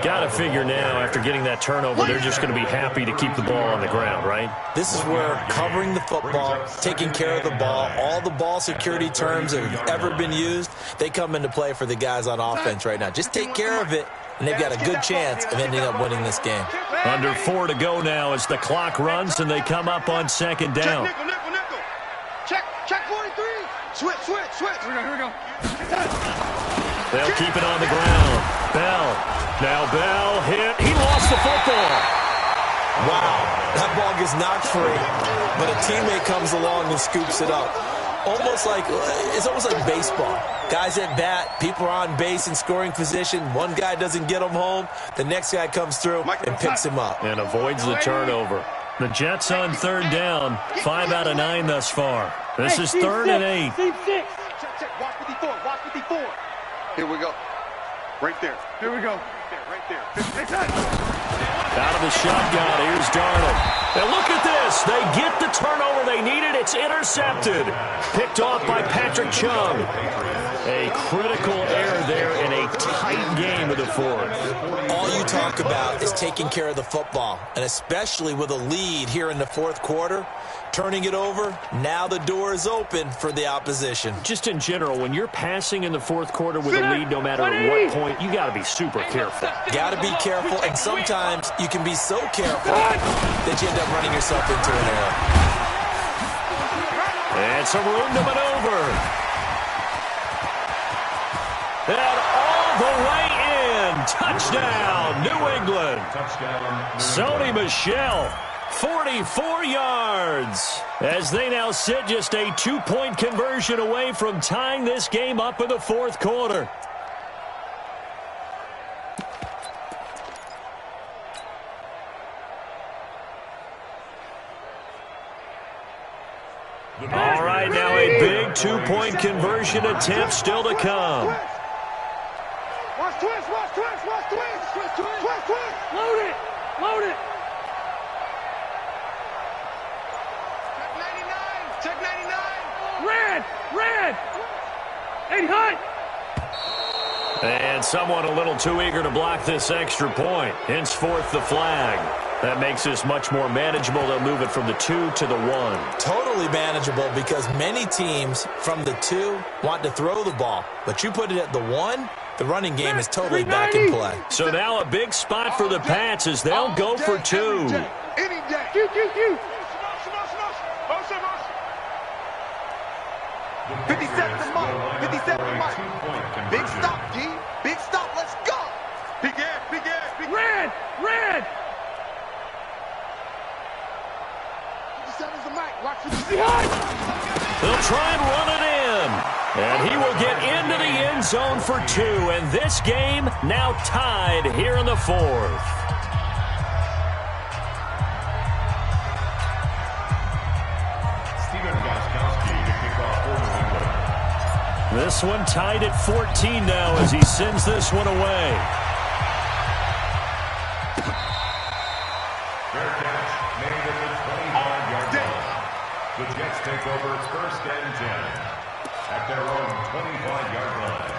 Got to figure now, after getting that turnover, they're just going to be happy to keep the ball on the ground, right? This is where covering the football, taking care of the ball, all the ball security terms that have ever been used, they come into play for the guys on offense right now. Just take care of it, and they've got a good chance of ending up winning this game. Under 4 to go now as the clock runs, and they come up on second down. Check 43. Switch. Here we go. They'll keep it on the ground. Bell. Now Bell hit. He lost the football. Wow. That ball gets knocked free, but a teammate comes along and scoops it up. It's almost like baseball. Guys at bat, people are on base in scoring position. One guy doesn't get him home. The next guy comes through and picks him up. And avoids the turnover. The Jets on third down. 5 out of 9 thus far. This is 3rd and 8. Check. Watch 54. Here we go. Right there. Here we go. Right there. Out of the shotgun, here's Darnold. And look at this. They get the turnover they needed. It's intercepted. Picked off by Patrick Chung. A critical error there and a tight game of the fourth. All you talk about is taking care of the football, and especially with a lead here in the fourth quarter, turning it over, now the door is open for the opposition. Just in general, when you're passing in the fourth quarter with a lead, no matter at what point, you got to be super careful. Got to be careful, and sometimes you can be so careful that you end up running yourself into an error. And some room to maneuver. And all the way in. Touchdown, New England. Sony Michel, 44 yards. As they now sit just a 2-point conversion away from tying this game up in the fourth quarter. All right, now a big 2-point conversion attempt still to come. Watch twist, watch twist, watch twist, twist, twist, twist, twist. Load it, load it. Check 99, check 99. Red, red. 80 high. And someone a little too eager to block this extra point. Henceforth the flag. That makes this much more manageable. They'll move it from the 2 to the 1. Totally manageable because many teams from the 2 want to throw the ball. But you put it at the 1, the running game is totally back in play. So now a big spot for the Pats as they'll go for 2. Any day. Q. 57 to Mike. 57 to Mike. Big stop, G. Big stop. Let's go. Big air, big air, big red, red. 57's the Mike. Watch it. They'll try and run it in. And he will get into the end zone for 2. And this game now tied here in the fourth. This one tied at 14 now as he sends this one away. Fair catch made at the 25-yard line. The Jets take over first and 10 at their own 25-yard line.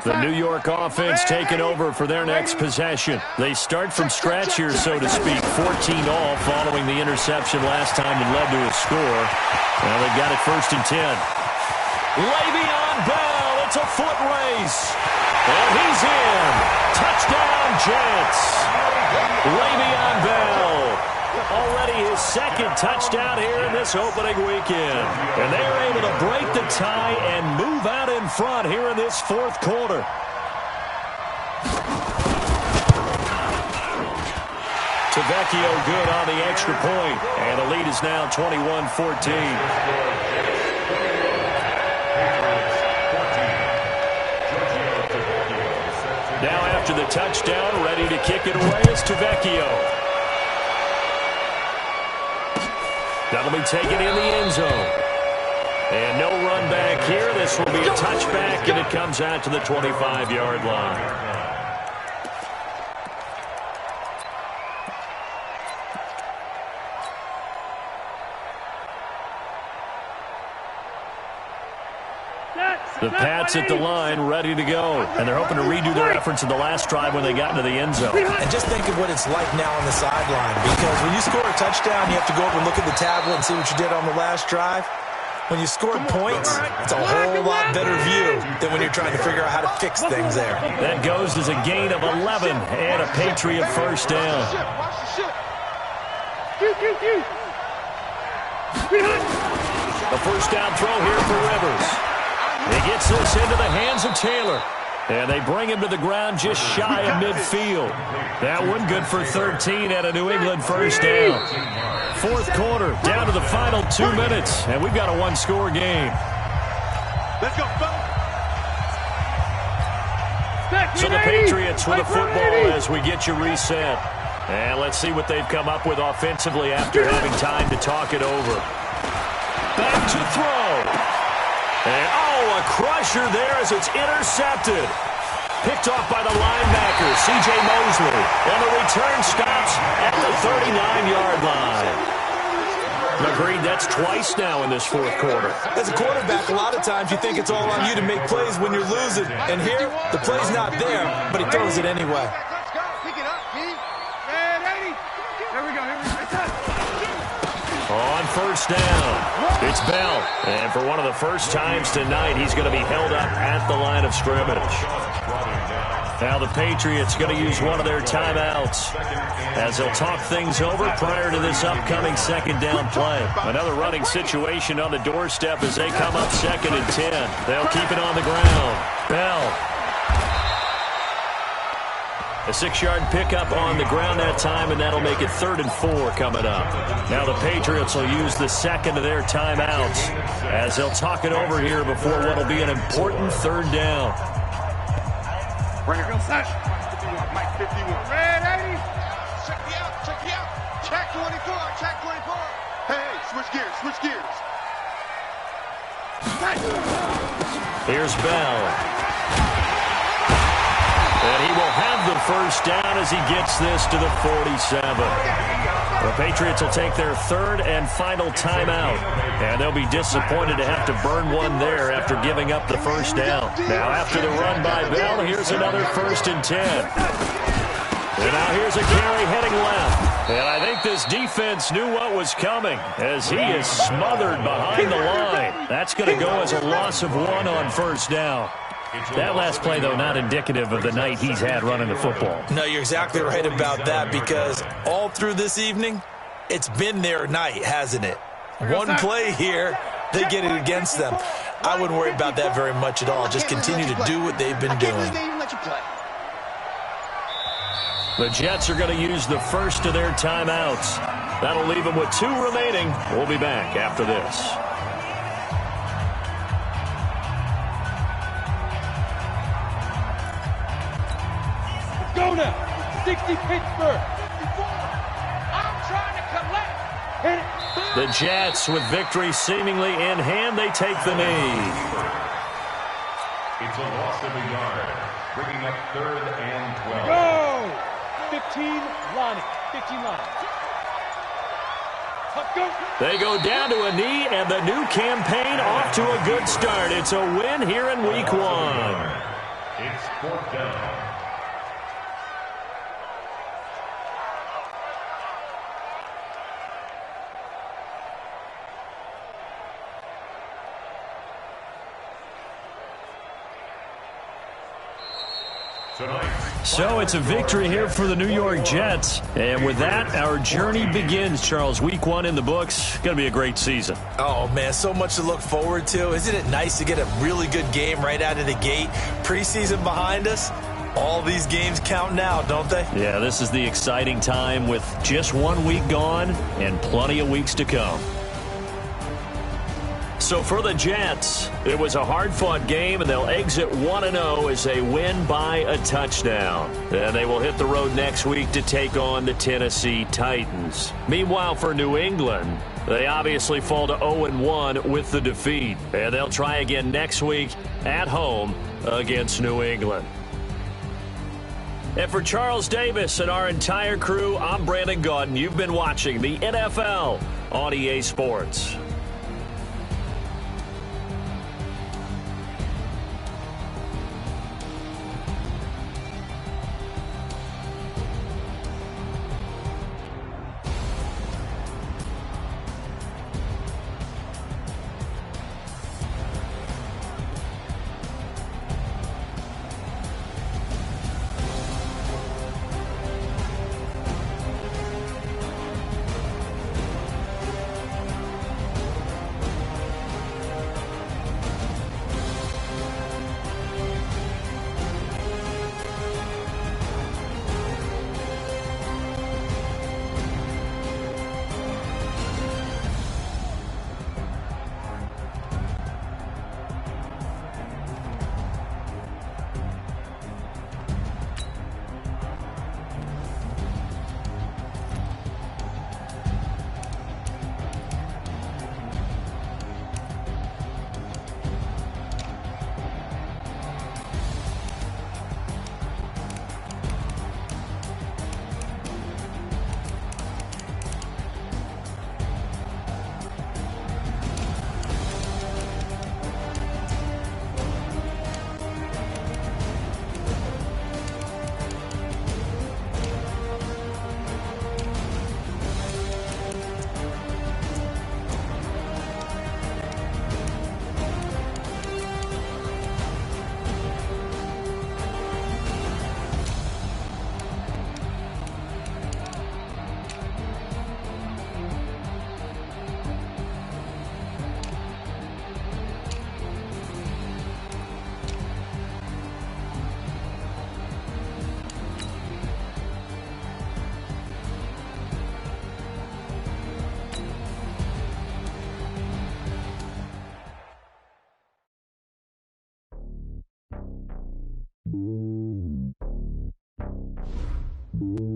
The New York offense taking over for their next possession. They start from scratch here, so to speak. 14-all following the interception last time that led to a score. Now they've got it first and 10. Le'Veon Bell, it's a foot race. And he's in. Touchdown, Jets. Le'Veon Bell. Already his second touchdown here in this opening weekend. And they're able to break the tie and move out in front here in this fourth quarter. Tavecchio good on the extra point. And the lead is now 21-14. Now after the touchdown, ready to kick it away is Tavecchio. That'll be taken in the end zone. And no run back here. This will be a touchback, and it comes out to the 25-yard line. The Pats at the line, ready to go. And they're hoping to redo their efforts in the last drive when they got into the end zone. And just think of what it's like now on the sideline. Because when you score a touchdown, you have to go over and look at the tablet and see what you did on the last drive. When you scored points, it's a whole lot better view than when you're trying to figure out how to fix things there. That goes as a gain of 11 and a Patriot first down. The first down throw here for Rivers. He gets this into the hands of Taylor. And they bring him to the ground just shy of midfield. That one good for 13 at a New England first down. Fourth quarter, down to the final 2 minutes. And we've got a one-score game. Let's go, So the Patriots with the football as we get you reset. And let's see what they've come up with offensively after having time to talk it over. Back to throw. And, a crusher there as it's intercepted. Picked off by the linebacker, C.J. Mosley. And the return stops at the 39-yard line. Agreed, that's twice now in this fourth quarter. As a quarterback, a lot of times you think it's all on you to make plays when you're losing. And here, the play's not there, but he throws it anyway. Let's go. Pick it up, G. Red 80. Here we go. On first down, it's Bell. And for one of the first times tonight, he's going to be held up at the line of scrimmage. Now the Patriots going to use one of their timeouts as they'll talk things over prior to this upcoming second down play. Another running situation on the doorstep as they come up 2nd and 10. They'll keep it on the ground. Bell. A 6-yard pickup on the ground that time, and that'll make it 3rd and 4 coming up. Now the Patriots will use the second of their timeouts as they'll talk it over here before what will be an important 3rd down. Bring it. Mike 51. Red 80. Check me out. Check 24. Hey, switch gears. Here's Bell. And he will have the first down as he gets this to the 47. The Patriots will take their 3rd and final timeout. And they'll be disappointed to have to burn one there after giving up the first down. Now after the run by Bell, here's another 1st and 10. And now here's a carry heading left. And I think this defense knew what was coming as he is smothered behind the line. That's going to go as a loss of 1 on first down. That last play, though, not indicative of the night he's had running the football. No, you're exactly right about that because all through this evening, it's been their night, hasn't it? One play here, they get it against them. I wouldn't worry about that very much at all. Just continue to do what they've been doing. The Jets are going to use the first of their timeouts. That'll leave them with 2 remaining. We'll be back after this. Go now. 60 Pittsburgh. I'm trying to collect. Hit it. The Jets, with victory seemingly in hand, they take the knee. It's a loss of a yard, bringing up 3rd and 12. Go. 15 Lonnie. Go. They go down to a knee, and the new campaign off to a good start. It's a win here in Week 1. It's 4th down. So it's a victory here for the New York Jets. And with that, our journey begins, Charles. Week 1 in the books. Going to be a great season. Oh, man, so much to look forward to. Isn't it nice to get a really good game right out of the gate? Preseason behind us. All these games count now, don't they? Yeah, this is the exciting time with just 1 week gone and plenty of weeks to come. So for the Jets, it was a hard-fought game, and they'll exit 1-0 as they win by a touchdown. Then they will hit the road next week to take on the Tennessee Titans. Meanwhile, for New England, they obviously fall to 0-1 with the defeat. And they'll try again next week at home against New England. And for Charles Davis and our entire crew, I'm Brandon Gaudin. You've been watching the NFL on EA Sports. you.